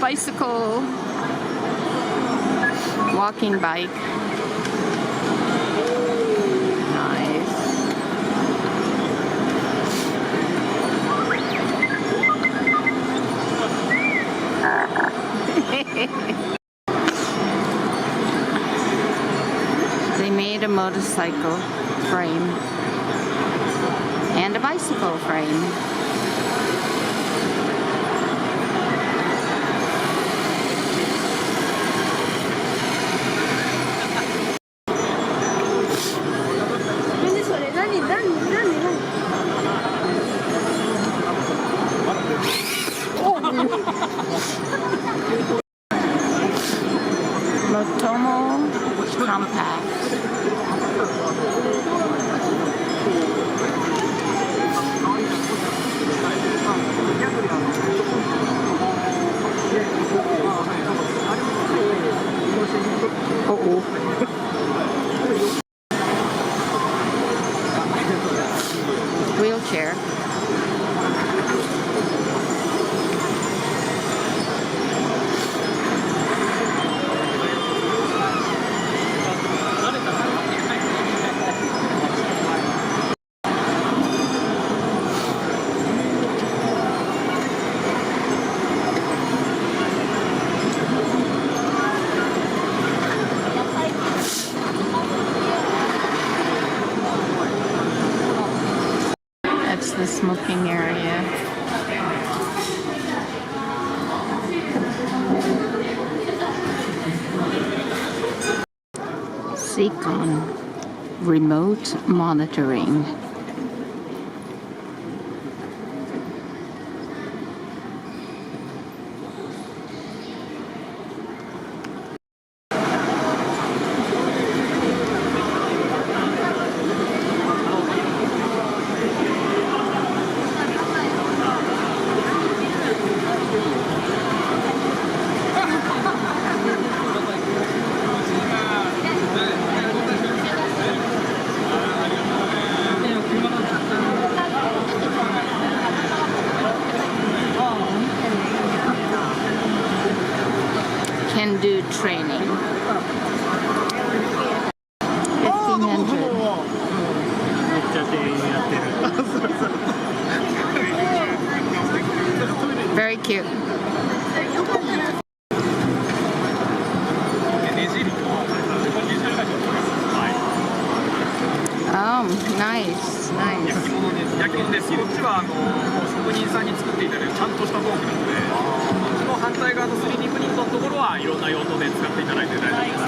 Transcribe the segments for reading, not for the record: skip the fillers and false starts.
bicycle, walking bike. Nice. They made a motorcycle frame and a bicycle frame. Motomo Compact. Wheelchair. That's the smoking area. Seacon remote monitoring. Can do training. 1500. Very cute. Oh, nice, nice. 焼き物です。こっちは職人さんに作っていただいてちゃんとしたフォークなので、この反対側の 3D プリントのところはいろんな用途で使っていただいて大丈夫ですよ。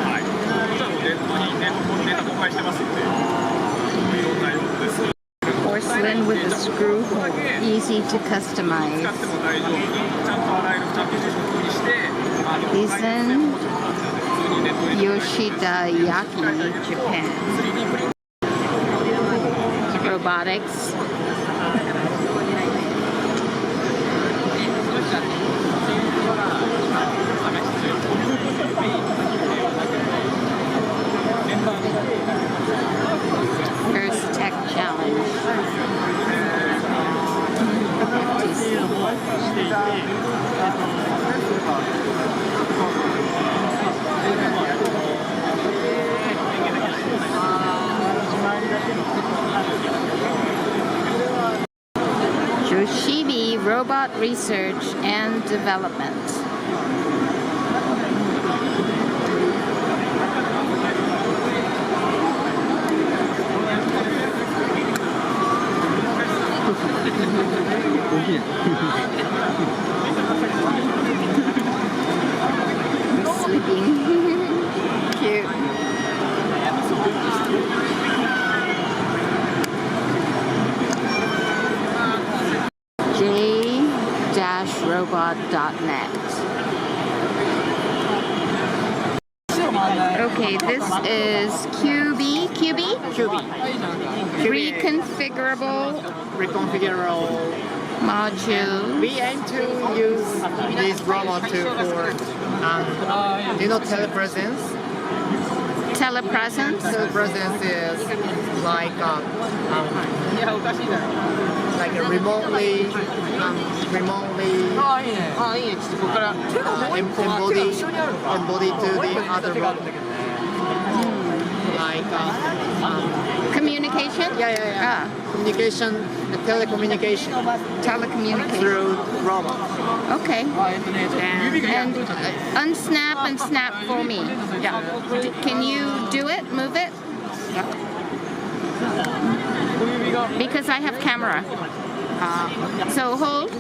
はい。こっちはもうネットにネタ公開してますので、いろんな用途です。Porcelain with a screw hole, easy to customize. 使っても大丈夫。ちゃんと洗えるちゃんとした食にして、Isn't Yoshida Yaki, Japan. Robotics. First Tech Challenge. Joshibi Robot Research and Development. Sleeping. Cute. j-robot.net. Okay, this is QB. Reconfigurable module. We aim to use this robot for telepresence. Telepresence? Telepresence is like like a remotely embody to the other robot. Like Communication? yeah. Communication, telecommunication Telecommunication. through robot. Okay. And unsnap and snap for me. Yeah. Can you do it? Move it? Because I have camera. So hold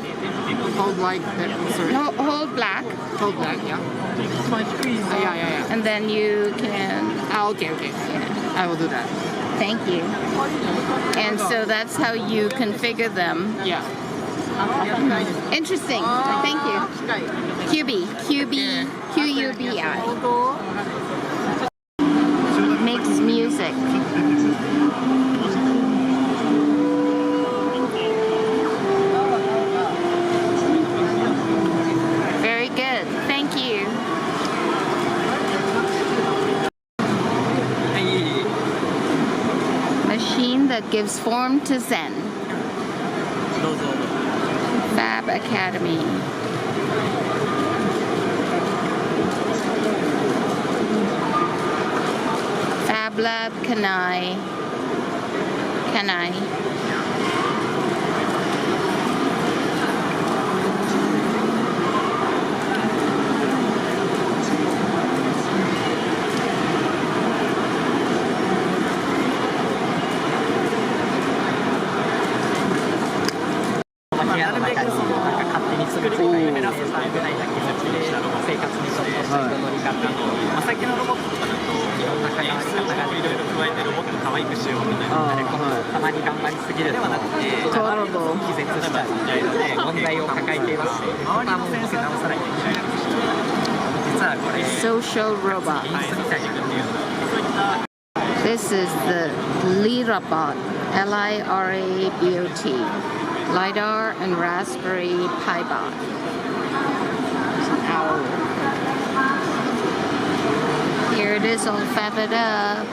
Hold like that. Sorry. hold black, Hold back. Yeah. Yeah. and then you can. Okay. I will do that. Thank you. And so that's how you configure them. Yeah. Interesting. Thank you. QUBI. Makes music. Very good. Thank you. Machine that gives form to Zen. Fab Academy. Fab Lab Kanai. Social robot. This is the Lirabot, Lirabot, LiDAR and Raspberry Pi bot. Owl. Here it is all feathered up.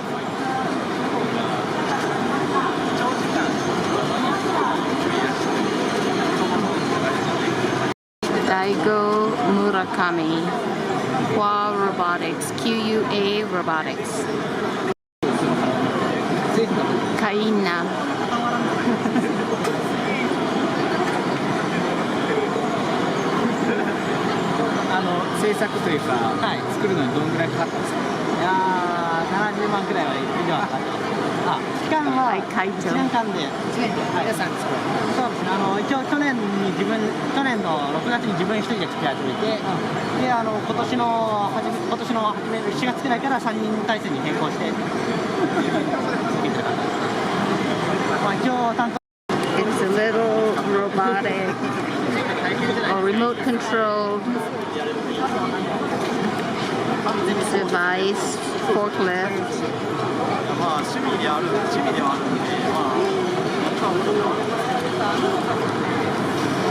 Daigo Murakami, Qua Robotics, QUA Robotics. Kaina. 制作というか、作るのにどんぐらいかかったんですか？いやー、70万くらいは以上かかってます。期間は1年間で、皆さん作る。そうですね。一応去年の6月に自分一人で作り始めて、で今年の初め7月くらいから3人体制に変更して作ってる感じです。まあ一応担当。It's a little robotic or remote controlled device, forklift.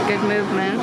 Good movement.